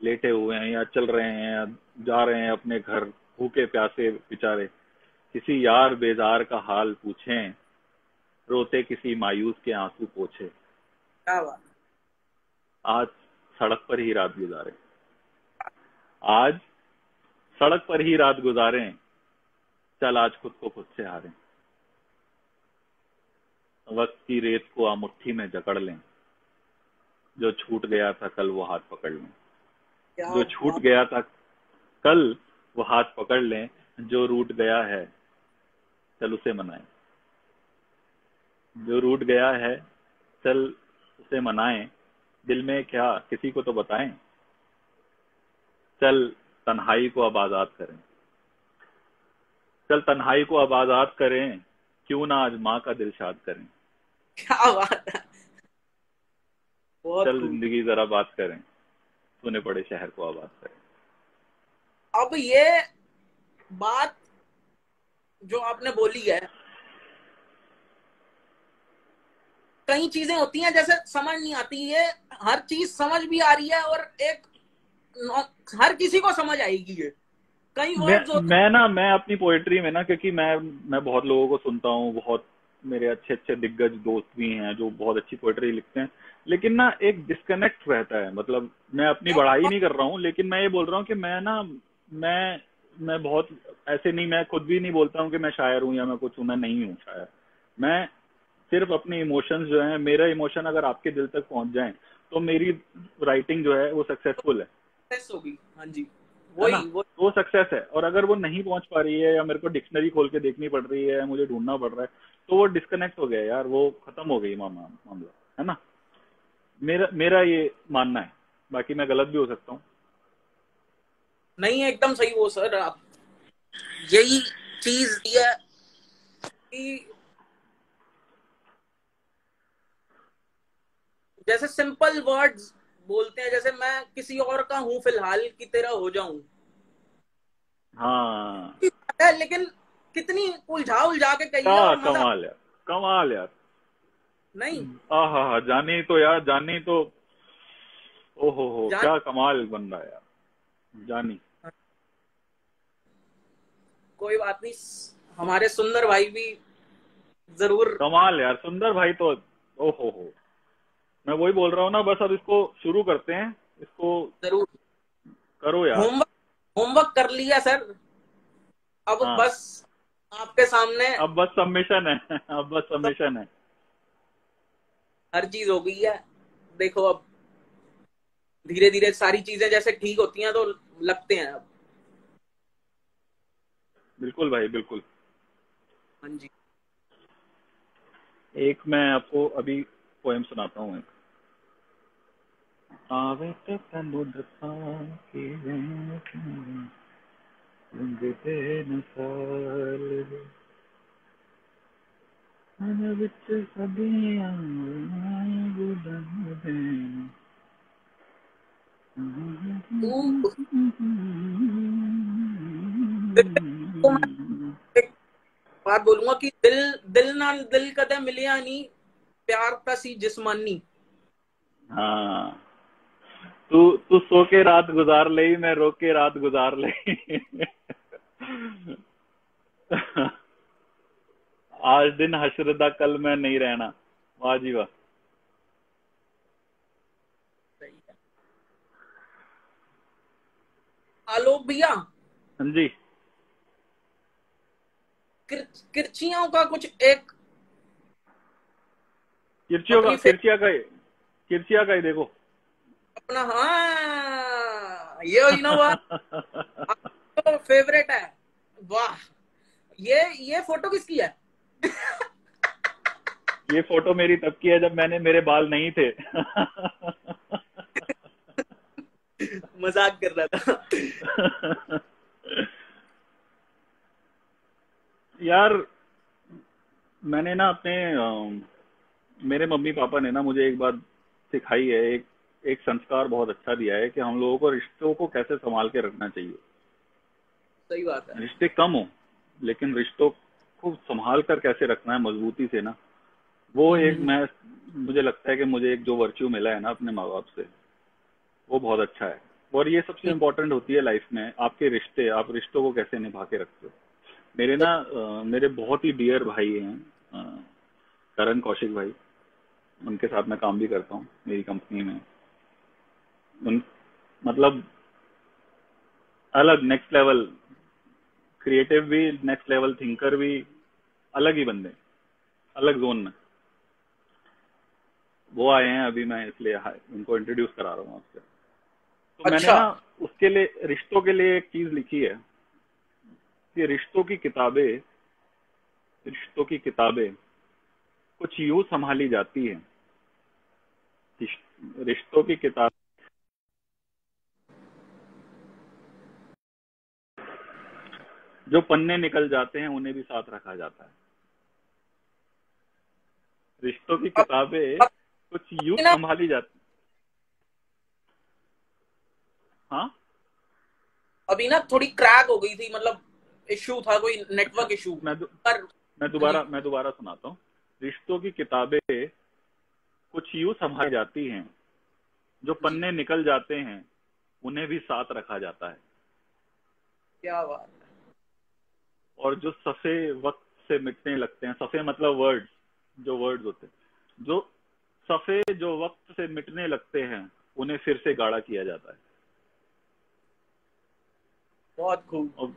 Speaker 2: लेटे हुए हैं या चल रहे हैं या जा रहे हैं अपने घर, भूखे प्यासे बेचारे, किसी यार बेजार का हाल पूछें, रोते किसी मायूस के आंसू पोछे,
Speaker 3: क्या बात।
Speaker 2: आज सड़क पर ही रात गुजारे, आज सड़क पर ही रात गुजारें, चल आज खुद को खुद से हारें, वक्त की रेत को आ मुट्ठी में जकड़ लें, जो छूट गया था कल वो हाथ पकड़ लें,
Speaker 3: क्या
Speaker 2: जो छूट गया था कल वो हाथ पकड़ लें, जो रूठ गया है चल उसे मनाएं, जो रूठ गया है चल उसे मनाएं, दिल में क्या किसी को तो बताएं, चल तन्हाई को अब आजाद करें, चल तन्हाई को अब आजाद करें, क्यों ना आज माँ का दिल शाद करें,
Speaker 3: क्या बात है, बहुत
Speaker 2: चल
Speaker 3: खूब।
Speaker 2: जिंदगी जरा बात करें, सुने पड़े शहर को आबाद करें।
Speaker 3: अब ये बात जो आपने बोली है, कई चीजें होती हैं जैसे समझ नहीं आती है, हर चीज समझ भी आ रही है और एक हर किसी को समझ आएगी ये। कई वर्ड्स होते
Speaker 2: मैं अपनी पोएट्री में ना, क्योंकि मैं बहुत लोगों को सुनता हूँ, बहुत मेरे अच्छे अच्छे दिग्गज दोस्त भी हैं जो बहुत अच्छी पोएट्री लिखते हैं, लेकिन ना एक डिस्कनेक्ट रहता है। मतलब मैं अपनी बढ़ाई नहीं कर रहा हूँ, लेकिन मैं ये बोल रहा हूँ कि मैं बहुत ऐसे नहीं, मैं खुद भी नहीं बोलता हूँ कि मैं शायर हूँ या मैं कुछ हूँ, मैं नहीं हूँ शायर। मैं सिर्फ अपने इमोशंस जो हैं, मेरा इमोशन अगर आपके दिल तक पहुंच जाए तो मेरी राइटिंग जो है वो सक्सेसफुल है।
Speaker 3: सक्सेस होगी। हाँ जी,
Speaker 2: है ना?
Speaker 3: वही
Speaker 2: वो सक्सेस है। और अगर वो नहीं पहुंच पा रही है या मेरे को डिक्शनरी खोल के देखनी पड़ रही है, मुझे ढूंढना पड़ रहा है, तो वो डिस्कनेक्ट हो गया यार, वो खत्म हो गई मामला, है ना? मेरा ये मानना है, बाकी मैं गलत भी हो सकता हूँ।
Speaker 3: नहीं, एकदम सही हो सर आप। यही चीज है कि जैसे सिंपल वर्ड्स बोलते हैं, जैसे मैं किसी और का हूं फिलहाल की तरह हो जाऊं,
Speaker 2: हाँ,
Speaker 3: लेकिन कितनी उलझा के कही है
Speaker 2: क्या
Speaker 3: और मजा
Speaker 2: कमाल यार, कमाल यार।
Speaker 3: नहीं।
Speaker 2: हाँ, जानी तो यार, जानी तो, ओहो क्या कमाल बन रहा है यार जानी।
Speaker 3: कोई बात नहीं, हमारे सुंदर भाई भी जरूर
Speaker 2: कमाल यार, सुंदर भाई तो ओहो। मैं वही बोल रहा हूँ ना, बस अब इसको शुरू करते हैं, इसको
Speaker 3: जरूर
Speaker 2: करो यार।
Speaker 3: होमवर्क कर लिया सर, अब
Speaker 2: हाँ,
Speaker 3: बस आपके सामने
Speaker 2: अब बस सबमिशन है अब बस सबमिशन है।
Speaker 3: हर चीज हो गई है। देखो अब धीरे धीरे सारी चीजें जैसे ठीक होती हैं तो लगते हैं अब।
Speaker 2: बिल्कुल भाई, बिल्कुल।
Speaker 3: हाँ जी,
Speaker 2: एक मैं आपको अभी पोएम सुनाता हूँ। एक आवे ते समुद्र के
Speaker 3: तो मैं एक बात बोलूंगा कि दिल दिल नाल दिल कदे मिलिया नहीं, प्यार ता सी जिस्मानी।
Speaker 2: हाँ, तू सो के रात गुजार ले, मैं रो के रात गुजार ले आज दिन हशर दा कल मैं नहीं रहना। वाह जी वाह।
Speaker 3: आलोक भैया,
Speaker 2: हाँ जी,
Speaker 3: किरचियों का कुछ एक
Speaker 2: किरचिया का ही देखो
Speaker 3: अपना, हाँ ये ना तो फेवरेट है। वाह, ये फोटो किसकी है?
Speaker 2: ये फोटो मेरी तब की है जब मेरे बाल नहीं थे
Speaker 3: मजाक कर रहा था
Speaker 2: यार मैंने ना मेरे मम्मी पापा ने ना मुझे एक बात सिखाई है, एक संस्कार बहुत अच्छा दिया है कि हम लोगों को रिश्तों को कैसे संभाल के रखना चाहिए।
Speaker 3: सही बात है।
Speaker 2: रिश्ते कम हो लेकिन रिश्तों को संभाल कर कैसे रखना है मजबूती से ना, वो एक मुझे लगता है कि मुझे एक जो वर्च्यू मिला है ना अपने माँ बाप से, वो बहुत अच्छा है। और ये सबसे इम्पोर्टेंट होती है लाइफ में, आपके रिश्ते, आप रिश्तों को कैसे निभा के रखते हो। मेरे बहुत ही डियर भाई हैं, करण कौशिक भाई, उनके साथ मैं काम भी करता हूँ मेरी कंपनी में। उन मतलब अलग नेक्स्ट लेवल, क्रिएटिव भी, नेक्स्ट लेवल थिंकर भी, अलग ही बंदे, अलग जोन में। वो आए हैं अभी, मैं इसलिए उनको इंट्रोड्यूस करा रहा हूँ आपसे। तो मैंने
Speaker 3: अच्छा।
Speaker 2: ना उसके लिए, रिश्तों के लिए एक चीज लिखी है कि रिश्तों की किताबें कुछ यूं संभाली जाती है। रिश्तों की किताब जो पन्ने निकल जाते हैं उन्हें भी साथ रखा जाता है। रिश्तों की
Speaker 3: अब
Speaker 2: किताबें
Speaker 3: अब
Speaker 2: कुछ यूं
Speaker 3: ना
Speaker 2: संभाली जाती। हाँ,
Speaker 3: अभी ना थोड़ी क्रैक हो गई थी, मतलब इशू था, कोई नेटवर्क
Speaker 2: अच्छा,
Speaker 3: इशू।
Speaker 2: मैं
Speaker 3: पर जी,
Speaker 2: मैं दोबारा सुनाता हूँ। रिश्तों की किताबें कुछ यूं संभाली जाती हैं, जो
Speaker 3: जी,
Speaker 2: पन्ने निकल जाते हैं उन्हें भी साथ रखा जाता है।
Speaker 3: क्या बात है।
Speaker 2: और जो सफ़े वक्त से मिटने लगते हैं, सफ़े मतलब वर्ड्स, जो वर्ड्स होते हैं, जो सफ़े जो वक्त से मिटने लगते हैं उन्हें फिर से गाढ़ा किया जाता है।
Speaker 3: बहुत खूब।
Speaker 2: और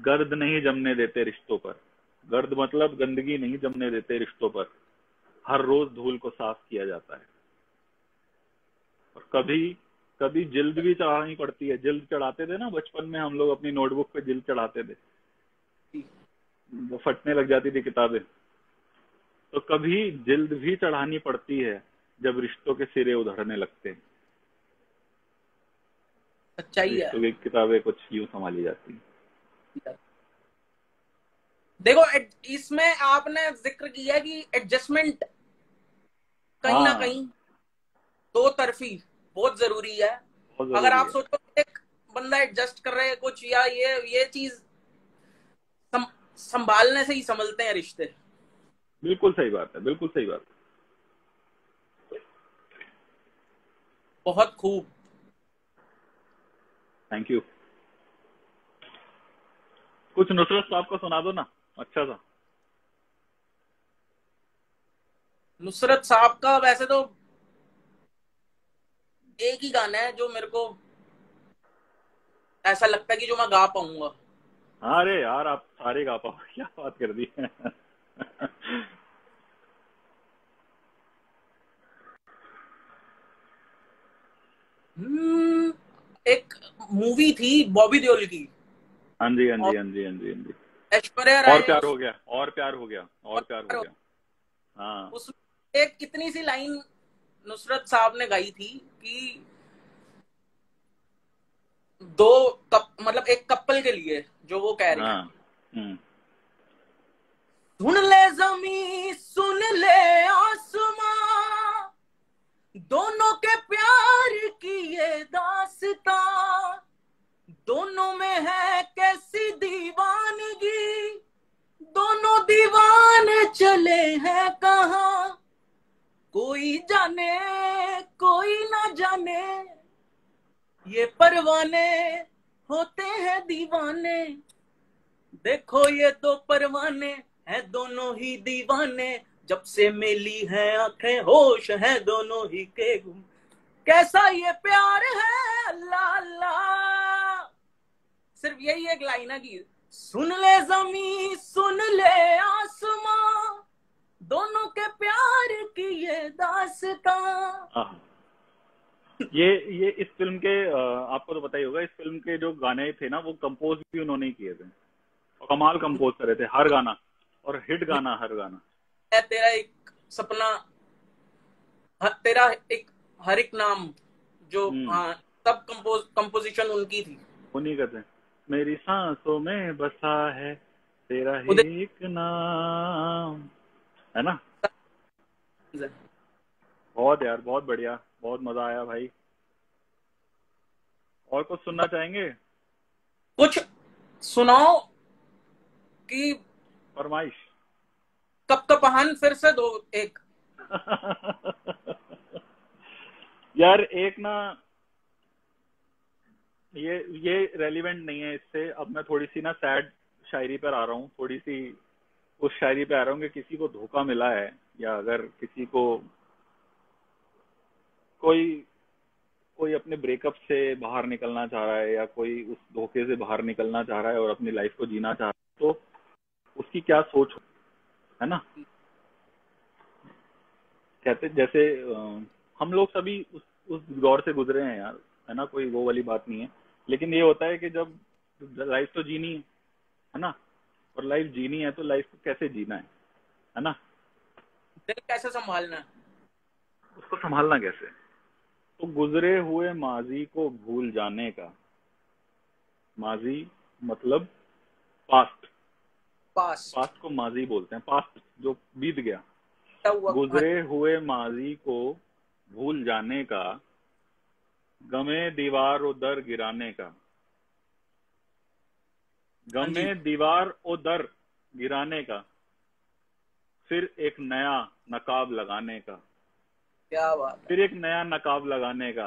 Speaker 2: गर्द नहीं जमने देते रिश्तों पर, गर्द मतलब गंदगी नहीं जमने देते रिश्तों पर, हर रोज धूल को साफ किया जाता है। और कभी कभी जिल्द भी चढ़ानी पड़ती है। जिल्द चढ़ाते थे ना बचपन में हम लोग, अपनी नोटबुक पे जिल्द चढ़ाते थे,
Speaker 3: जी,
Speaker 2: वो फटने लग जाती थी किताबें। तो कभी जिल्द भी चढ़ानी पड़ती है जब रिश्तों के सिरे उधड़ने लगते हैं।
Speaker 3: सच्चाई है।
Speaker 2: रिश्तों की किताबें कुछ यूं संभाली जाती हैं।
Speaker 3: देखो इसमें आपने जिक्र किया कि एडजस्टमेंट कहीं ना
Speaker 2: हाँ,
Speaker 3: कहीं दो तरफी बहुत जरूरी है।
Speaker 2: बहुत
Speaker 3: अगर
Speaker 2: जरूरी
Speaker 3: आप
Speaker 2: है।
Speaker 3: सोचो एक बंदा एडजस्ट कर रहे है कुछ, या ये चीज सं, संभालने से ही संभलते हैं रिश्ते।
Speaker 2: बिल्कुल सही बात है, बिल्कुल सही बात है।
Speaker 3: बहुत खूब।
Speaker 2: Thank you. कुछ नुसरत साहब को सुना दो ना, अच्छा सा।
Speaker 3: नुसरत साहब का वैसे तो एक ही गाना है जो मेरे को ऐसा लगता है कि जो मैं गा पाऊंगा।
Speaker 2: अरे यार, आप सारे गा पाओ, क्या बात कर दी।
Speaker 3: एक मूवी थी बॉबी देओल की,
Speaker 2: हाँ जी, हाँ
Speaker 3: और
Speaker 2: जी, हाँ जी, हाँ जी, हाँ जी।
Speaker 3: ऐश्वर्या
Speaker 2: और
Speaker 3: राय ने
Speaker 2: प्यार
Speaker 3: उस
Speaker 2: हो गया, और प्यार हो गया, और प्यार हो गया। हाँ,
Speaker 3: उसमें एक इतनी सी लाइन नुसरत साहब ने गाई थी कि मतलब एक कपल के लिए जो वो कह रही है,
Speaker 2: हाँ। हम्म।
Speaker 3: सुन ले जमी सुन ले आसमां, दोनों के प्यार की ये दास्तां, दोनों में है कैसी दीवानगी, दोनों दीवाने चले हैं कहाँ, कोई जाने कोई ना जाने, ये परवाने होते हैं दीवाने, देखो ये दो परवाने हैं दोनों ही दीवाने, जब से मिली है आंखें होश है दोनों ही के गुम, कैसा ये प्यार है अल्लाह अल्लाह। सिर्फ यही एक लाइन है कि सुन ले जमी सुन ले आसमां, दोनों के प्यार की ये दास्तां।
Speaker 2: हाँ, ये इस फिल्म के, आपको तो पता ही होगा, इस फिल्म के जो गाने थे ना, वो कंपोज भी उन्होंने ही किए थे। और कमाल कंपोज करे थे हर गाना, और हिट गाना हर गाना।
Speaker 3: है तेरा एक सपना, तेरा एक हर एक नाम, जो हाँ सब कंपोजिशन उनकी थी।
Speaker 2: उन्हीं का थे। मेरी सांसों में बसा है तेरा ही
Speaker 3: उदय
Speaker 2: एक नाम, है ना। बहुत यार, बहुत बढ़िया, बहुत मजा आया भाई। और कुछ सुनना चाहेंगे?
Speaker 3: कुछ सुनाओ कि
Speaker 2: फरमाइश।
Speaker 3: कब कपाहन फिर से दो एक।
Speaker 2: यार एक ना, ये रेलिवेंट नहीं है इससे। अब मैं थोड़ी सी ना सैड शायरी पर आ रहा हूँ, थोड़ी सी उस शायरी पे आ रहा हूँ कि किसी को धोखा मिला है, या अगर किसी को कोई कोई अपने ब्रेकअप से बाहर निकलना चाह रहा है, या कोई उस धोखे से बाहर निकलना चाह रहा है और अपनी लाइफ को जीना चाह रहा है, तो उसकी क्या सोच है ना। कहते जैसे हम लोग सभी उस दौर से गुजरे हैं यार, है ना, कोई वो वाली बात नहीं है। लेकिन ये होता है कि जब लाइफ तो जीनी है ना, और लाइफ जीनी है तो लाइफ को कैसे जीना है ना,
Speaker 3: दिल कैसे संभालना है,
Speaker 2: उसको संभालना कैसे। तो गुजरे हुए माजी को भूल जाने का, माजी मतलब पास्ट,
Speaker 3: पास्ट
Speaker 2: पास्ट को माजी बोलते हैं, पास्ट जो बीत गया।
Speaker 3: हुआ।
Speaker 2: गुजरे हुए माजी को भूल जाने का, गमे दीवार और दर गिराने का, गमे दीवार और दर गिराने का, फिर एक नया नकाब लगाने का,
Speaker 3: क्या बात है।
Speaker 2: फिर एक नया नकाब लगाने का,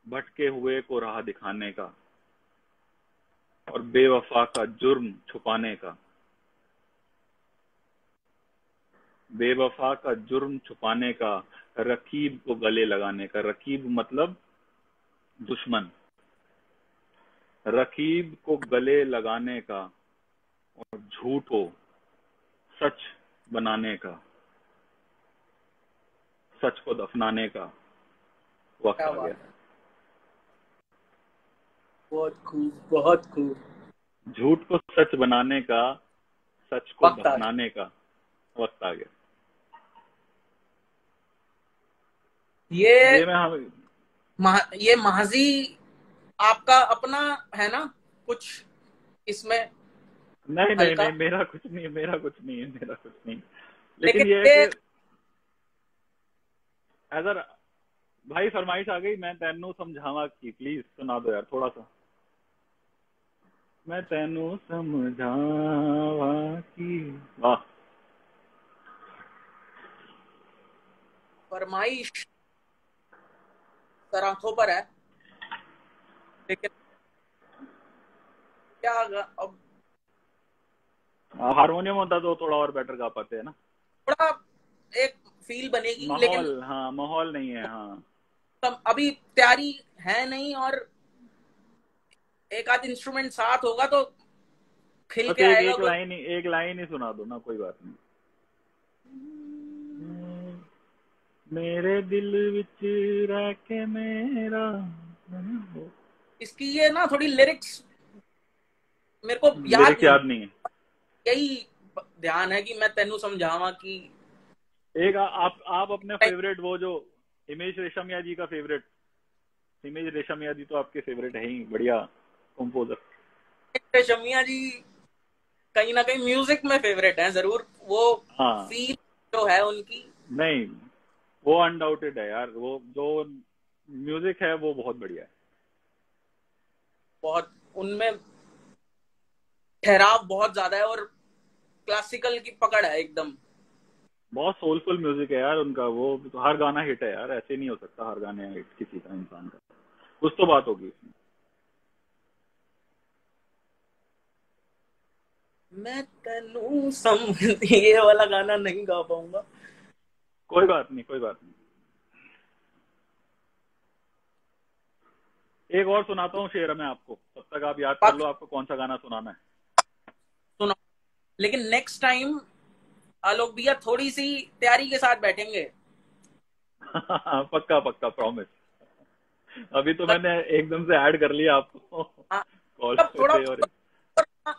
Speaker 2: भटके हुए को राह दिखाने का, और बेवफा का जुर्म छुपाने का, बेवफा का जुर्म छुपाने का, रकीब को गले लगाने का। रकीब मतलब दुश्मन। रकीब को गले लगाने का और झूठ को सच बनाने का, सच को दफनाने का वक्त
Speaker 3: क्या
Speaker 2: आ
Speaker 3: बात
Speaker 2: गया।
Speaker 3: है। बहुत खूब, बहुत खूब।
Speaker 2: झूठ को सच बनाने का, सच को
Speaker 3: वक्त आ गया।
Speaker 2: दफनाने का वक्त आ गया।
Speaker 3: ये
Speaker 2: मैं
Speaker 3: ये महाजी आपका अपना है ना कुछ इसमें?
Speaker 2: नहीं नहीं
Speaker 3: हल्का,
Speaker 2: नहीं, मेरा कुछ नहीं, मेरा कुछ नहीं है, मेरा कुछ नहीं।
Speaker 3: लेकिन
Speaker 2: लेकिन ये है
Speaker 3: ये
Speaker 2: कि अगर भाई फरमाइश आ गई, मैं तेनू समझावा की, प्लीज सुना दो यार थोड़ा सा। मैं तेनू समझावा की, वाह।
Speaker 3: फरमाइश सराखों पर है, लेकिन क्या अब
Speaker 2: हारमोनियम होता तो थोड़ा और बेटर गा पाते हैं ना।
Speaker 3: थोड़ा एक फील बनेगी, लेकिन
Speaker 2: माहौल, हाँ माहौल नहीं है। हाँ
Speaker 3: तब अभी तैयारी है नहीं, और एक आध इंस्ट्रूमेंट साथ होगा तो खिल
Speaker 2: बस
Speaker 3: के आएगा कुछ।
Speaker 2: एक लाइन ही सुना दो ना, कोई बात नहीं। मेरे दिल विच रह के मेरा,
Speaker 3: इसकी ये ना थोड़ी लिरिक्स मेरे को याद
Speaker 2: लिरिक्स
Speaker 3: नहीं,
Speaker 2: याद नहीं है।
Speaker 3: यही ध्यान है कि मैं तेनू समझावा कि
Speaker 2: एक आप अपने फेवरेट, वो जो हिमेश रेशमिया जी का फेवरेट, हिमेश रेशमिया जी तो आपके फेवरेट है ही, बढ़िया कंपोजर।
Speaker 3: शमिया जी कहीं ना कहीं म्यूजिक में फेवरेट है जरूर। वो
Speaker 2: हाँ
Speaker 3: फील जो है उनकी,
Speaker 2: नहीं, वो अनडाउटेड है यार, वो जो म्यूजिक है वो बहुत बढ़िया है।
Speaker 3: बहुत उनमें ठहराव बहुत ज्यादा है, और क्लासिकल की पकड़ है एकदम।
Speaker 2: बहुत सोलफुल म्यूजिक है यार उनका, वो तो हर गाना हिट है यार, ऐसे नहीं हो सकता हर गाने हिट किसी का, इंसान का कुछ तो बात होगी।
Speaker 3: मैं तेनू ये वाला गाना नहीं गा पाऊंगा।
Speaker 2: कोई बात नहीं, कोई बात नहीं। एक और सुनाता हूँ शेर मैं आपको, तब तक आप याद कर लो आपको कौन सा गाना सुनाना है।
Speaker 3: सुनो, लेकिन नेक्स्ट टाइम आलोक भैया थोड़ी सी तैयारी के साथ बैठेंगे।
Speaker 2: पक्का पक्का, प्रॉमिस। अभी तो मैंने एकदम से ऐड कर लिया आपको कॉल
Speaker 3: तब थोड़ा
Speaker 2: पे, और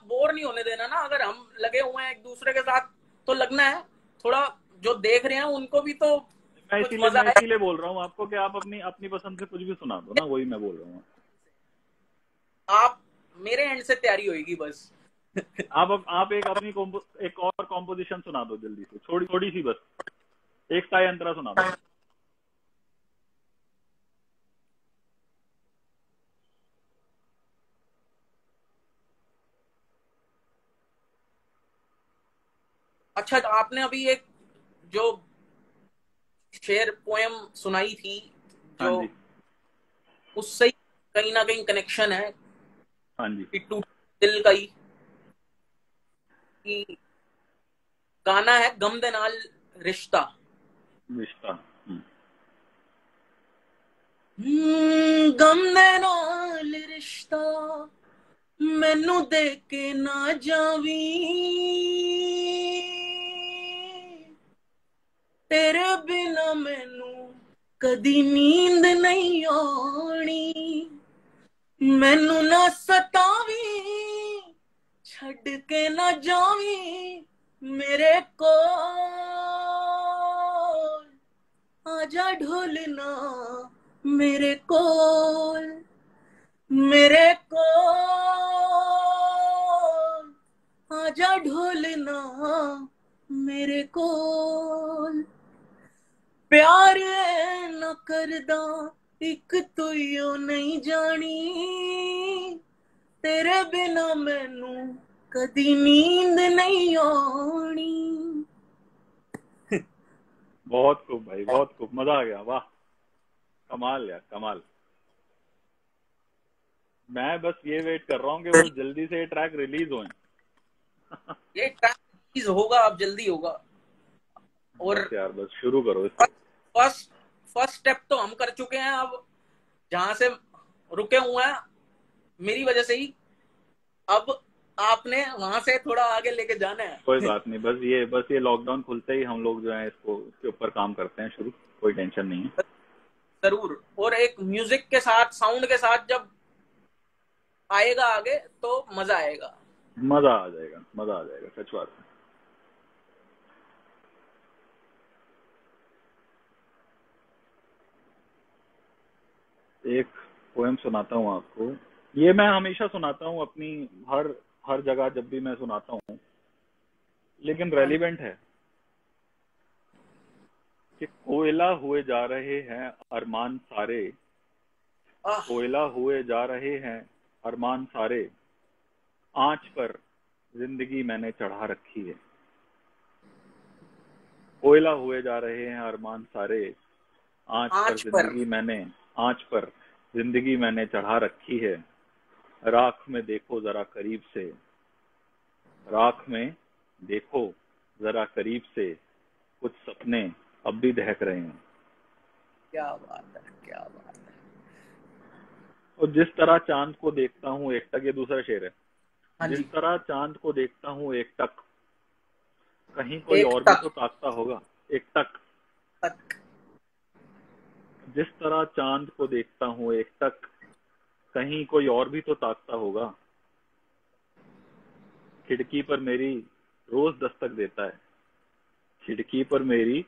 Speaker 3: बोर नहीं होने देना ना। अगर हम लगे हुए हैं एक दूसरे के साथ तो लगना है थोड़ा, जो देख रहे हैं उनको भी तो
Speaker 2: मैं
Speaker 3: कुछ मजा आए।
Speaker 2: इसीलिए बोल रहा हूँ आपको कि आप अपनी अपनी पसंद से कुछ भी सुना दो ना, वही मैं बोल रहा हूँ।
Speaker 3: आप मेरे एंड से तैयारी होगी बस।
Speaker 2: आप एक और कॉम्पोजिशन सुना दो जल्दी से, थोड़ी सी बस, एक साय अंतरा सुना दो।
Speaker 3: अच्छा, तो आपने अभी एक जो शेर पोएम सुनाई थी,
Speaker 2: हाँ
Speaker 3: जो
Speaker 2: जी,
Speaker 3: उससे कहीं ना कहीं कनेक्शन है।
Speaker 2: हाँ जी।
Speaker 3: कि टूट दिल का ही कि गाना है गम दे नाल रिश्ता।
Speaker 2: रिश्ता।
Speaker 3: गम दे नाल रिश्ता मैनू दे के ना जावी, तेरे बिना मैनू कदी नींद नहीं आनी, मैनू ना सतावी छड़ के ना जावी मेरे को, आजा ढोलना मेरे कोल, मेरे कोल आजा ढोलना मेरे कोल, प्यार न करदा एक तू यो नहीं जानी, तेरे बिना मैनू कदी नींद नहीं आनी।
Speaker 2: बहुत खूब भाई, बहुत खूब, मजा आ गया, वाह, कमाल यार, कमाल। मैं बस ये वेट कर रहा हूँ कि वो जल्दी से ट्रैक रिलीज होए।
Speaker 3: ये ट्रैक होगा, अब जल्दी होगा। और
Speaker 2: बस यार, बस शुरू करो इसको।
Speaker 3: फर्स्ट स्टेप तो हम कर चुके हैं, अब जहां से रुके हुए हैं मेरी वजह से ही, अब आपने वहां से थोड़ा आगे लेके जाना है।
Speaker 2: कोई बात नहीं, बस ये लॉकडाउन खुलते ही हम लोग जो है इसके ऊपर काम करते हैं शुरू, कोई टेंशन नहीं है।
Speaker 3: जरूर। और एक म्यूजिक के साथ, साउंड के साथ जब आएगा आगे तो मजा आएगा।
Speaker 2: मजा आ जाएगा, मजा आ जाएगा, सच बात है। एक पोएम सुनाता हूँ आपको। ये मैं हमेशा सुनाता हूँ अपनी हर जगह जब भी मैं सुनाता हूँ, लेकिन रेलिवेंट है कि कोयला हुए जा रहे हैं अरमान सारे, कोयला हुए जा रहे हैं अरमान सारे, आंच पर जिंदगी मैंने चढ़ा रखी है। कोयला हुए जा रहे हैं अरमान सारे, आंच पर जिंदगी मैंने चढ़ा रखी है। राख में देखो जरा करीब से, राख में देखो जरा करीब से, कुछ सपने अब भी दहक रहे हैं।
Speaker 3: क्या बात है, क्या बात है।
Speaker 2: और जिस तरह चांद को देखता हूँ एक टक, ये दूसरा शेर है।
Speaker 3: हाँ
Speaker 2: जिस
Speaker 3: जी।
Speaker 2: तरह चांद को देखता हूँ एक टक, कहीं कोई
Speaker 3: एक
Speaker 2: और
Speaker 3: टक,
Speaker 2: भी तो ताकता होगा। एक टक।
Speaker 3: तक।
Speaker 2: जिस तरह चांद को देखता हूँ एक टक, कहीं कोई और भी तो ताकता होगा। खिड़की पर मेरी रोज दस्तक देता है, खिड़की पर मेरी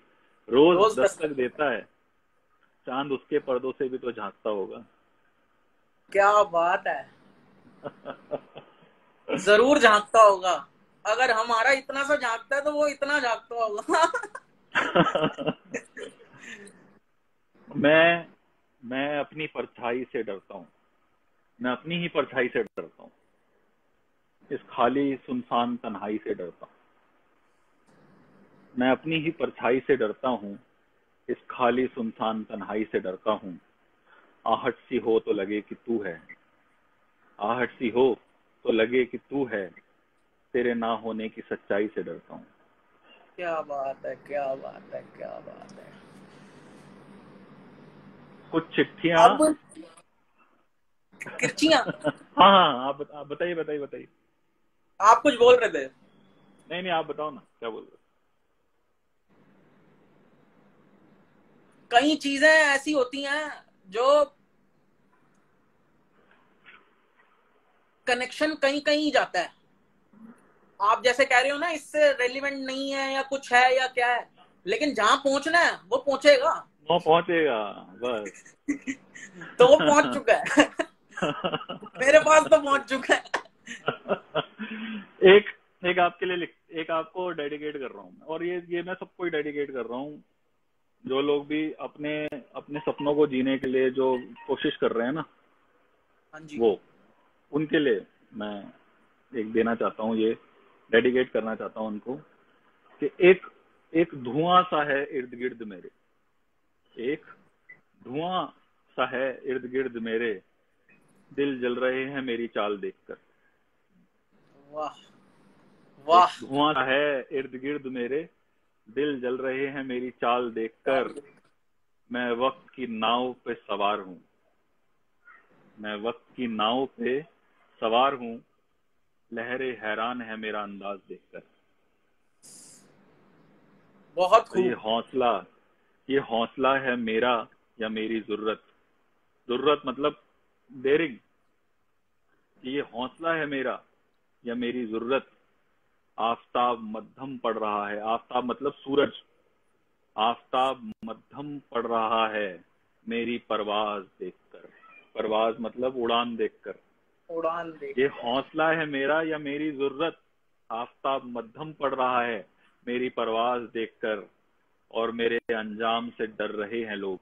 Speaker 2: रोज दस्तक देता है, चांद उसके पर्दों से भी तो झांकता होगा।
Speaker 3: क्या बात है। जरूर झांकता होगा, अगर हमारा इतना सा झांकता है तो वो इतना झांकता होगा।
Speaker 2: मैं अपनी परछाई से डरता हूँ, मैं अपनी ही परछाई से डरता हूँ, इस खाली सुनसान तन्हाई से डरता हूँ। मैं अपनी ही परछाई से डरता हूँ, इस खाली सुनसान तन्हाई से डरता हूँ। आहट सी हो तो लगे कि तू है, आहट सी हो तो लगे कि तू है, तेरे ना होने की सच्चाई से डरता हूँ।
Speaker 3: क्या बात है, क्या बात है, क्या बात है।
Speaker 2: कुछ चिट्ठियां।
Speaker 3: अब किरचियां।
Speaker 2: हाँ, आप बताइए बताइए बताइए।
Speaker 3: आप कुछ बोल रहे थे।
Speaker 2: नहीं, आप बताओ ना, क्या बोल रहे।
Speaker 3: कई चीजें ऐसी होती हैं जो कनेक्शन कहीं कहीं जाता है। आप जैसे कह रहे हो ना, इससे रेलिवेंट नहीं है या कुछ है या क्या है, लेकिन जहां पहुंचना है वो पहुंचेगा।
Speaker 2: वो पहुंचेगा, बस।
Speaker 3: तो वो पहुंच चुका है। मेरे पास तो पहुंच चुका है।
Speaker 2: एक आपके लिए एक आपको डेडिकेट कर रहा हूँ, और ये मैं सबको ही डेडिकेट कर रहा हूँ, जो लोग भी अपने सपनों को जीने के लिए जो कोशिश कर रहे हैं ना,
Speaker 3: हाँ जी।
Speaker 2: वो उनके लिए मैं एक देना चाहता हूँ, ये डेडिकेट करना चाहता हूँ उनको, कि एक धुआं सा है इर्द गिर्द मेरे, एक धुआं सा है इर्द गिर्द मेरे, दिल जल रहे हैं मेरी चाल देखकर।
Speaker 3: वाह वाह।
Speaker 2: धुआं सा है इर्द गिर्द मेरे, दिल जल रहे हैं मेरी चाल देखकर। मैं वक्त की नाव पे सवार हूँ, मैं वक्त की नाव पे सवार हूँ, लहरें हैरान है मेरा अंदाज देखकर।
Speaker 3: बहुत
Speaker 2: तो
Speaker 3: खूब।
Speaker 2: ये हौसला है मेरा या मेरी जरूरत। जरूरत मतलब डेयरिंग। ये हौसला है मेरा या मेरी जरूरत। आफताब मध्यम पड़ रहा है, आफताब मतलब सूरज, आफताब मध्यम पड़ रहा है मेरी परवाज देखकर। परवाज मतलब उड़ान देखकर।
Speaker 3: उड़ान
Speaker 2: ये
Speaker 3: देख।
Speaker 2: हौसला है मेरा या मेरी जरूरत। आफताब मध्यम पड़ रहा है मेरी परवाज देखकर, और मेरे अंजाम से डर रहे हैं लोग।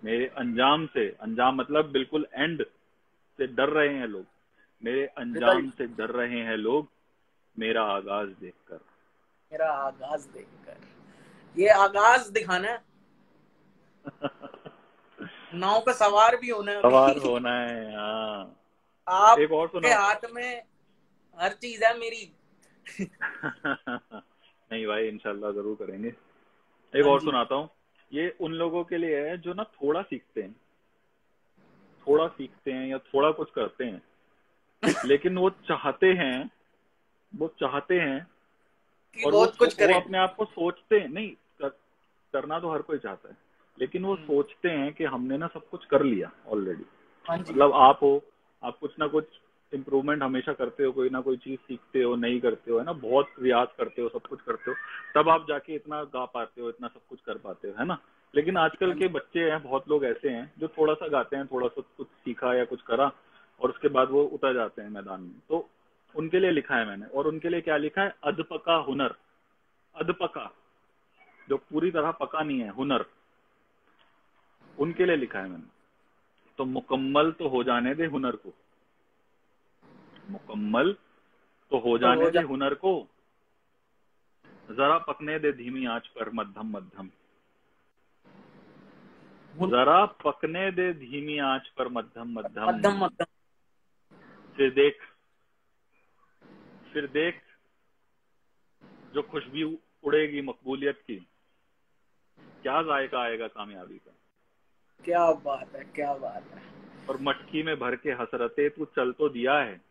Speaker 2: मेरे अंजाम से, अंजाम मतलब बिल्कुल एंड से डर रहे हैं लोग। मेरे अंजाम
Speaker 3: रिजल्ट।
Speaker 2: से डर रहे हैं लोग मेरा आगाज देखकर।
Speaker 3: मेरा आगाज देखकर। ये आगाज दिखाना है, नाव पे सवार भी होना है
Speaker 2: सवार
Speaker 3: अभी।
Speaker 2: होना है, हाँ। एक और
Speaker 3: आपके
Speaker 2: सुनाओ।
Speaker 3: हाथ में हर चीज है मेरी।
Speaker 2: नहीं भाई, इंशाल्लाह जरूर करेंगे। एक
Speaker 3: हाँ
Speaker 2: और
Speaker 3: जी।
Speaker 2: सुनाता हूँ। ये उन लोगों के लिए है जो ना थोड़ा सीखते हैं, थोड़ा सीखते हैं या थोड़ा कुछ करते हैं, लेकिन वो चाहते हैं
Speaker 3: कि
Speaker 2: और
Speaker 3: बहुत कुछ
Speaker 2: वो
Speaker 3: करें।
Speaker 2: अपने आप को सोचते हैं, नहीं करना तो हर कोई चाहता है, लेकिन वो सोचते हैं कि हमने ना सब कुछ कर लिया ऑलरेडी।
Speaker 3: हाँ जी।
Speaker 2: मतलब आप कुछ ना कुछ इम्प्रूवमेंट हमेशा करते हो, कोई ना कोई चीज सीखते हो, नहीं करते हो, है ना, बहुत रियाज करते हो, सब कुछ करते हो, तब आप जाके इतना गा पाते हो, इतना सब कुछ कर पाते हो, है ना। लेकिन आजकल के बच्चे हैं, बहुत लोग ऐसे हैं जो थोड़ा सा गाते हैं, थोड़ा सा कुछ सीखा या कुछ करा, और उसके बाद वो उतर जाते हैं मैदान में। तो उनके लिए लिखा है मैंने, और उनके लिए क्या लिखा है, अधपका हुनर। अधपका, जो पूरी तरह पका नहीं है, हुनर, उनके लिए लिखा है मैंने। तो मुकम्मल तो हो जाने दे हुनर को, मुकम्मल तो हो
Speaker 3: तो
Speaker 2: जाने
Speaker 3: हो
Speaker 2: दे
Speaker 3: जा।
Speaker 2: हुनर को, जरा पकने दे धीमी आंच पर मध्यम मध्यम। जरा पकने दे धीमी आंच पर मध्यम मध्यम।
Speaker 3: मध्यम मध्यम।
Speaker 2: फिर देख जो खुशबू उड़ेगी मकबूलियत की, क्या जायका आएगा कामयाबी का।
Speaker 3: क्या बात है, क्या बात है।
Speaker 2: और मटकी में भर के हसरते तू चल तो दिया है,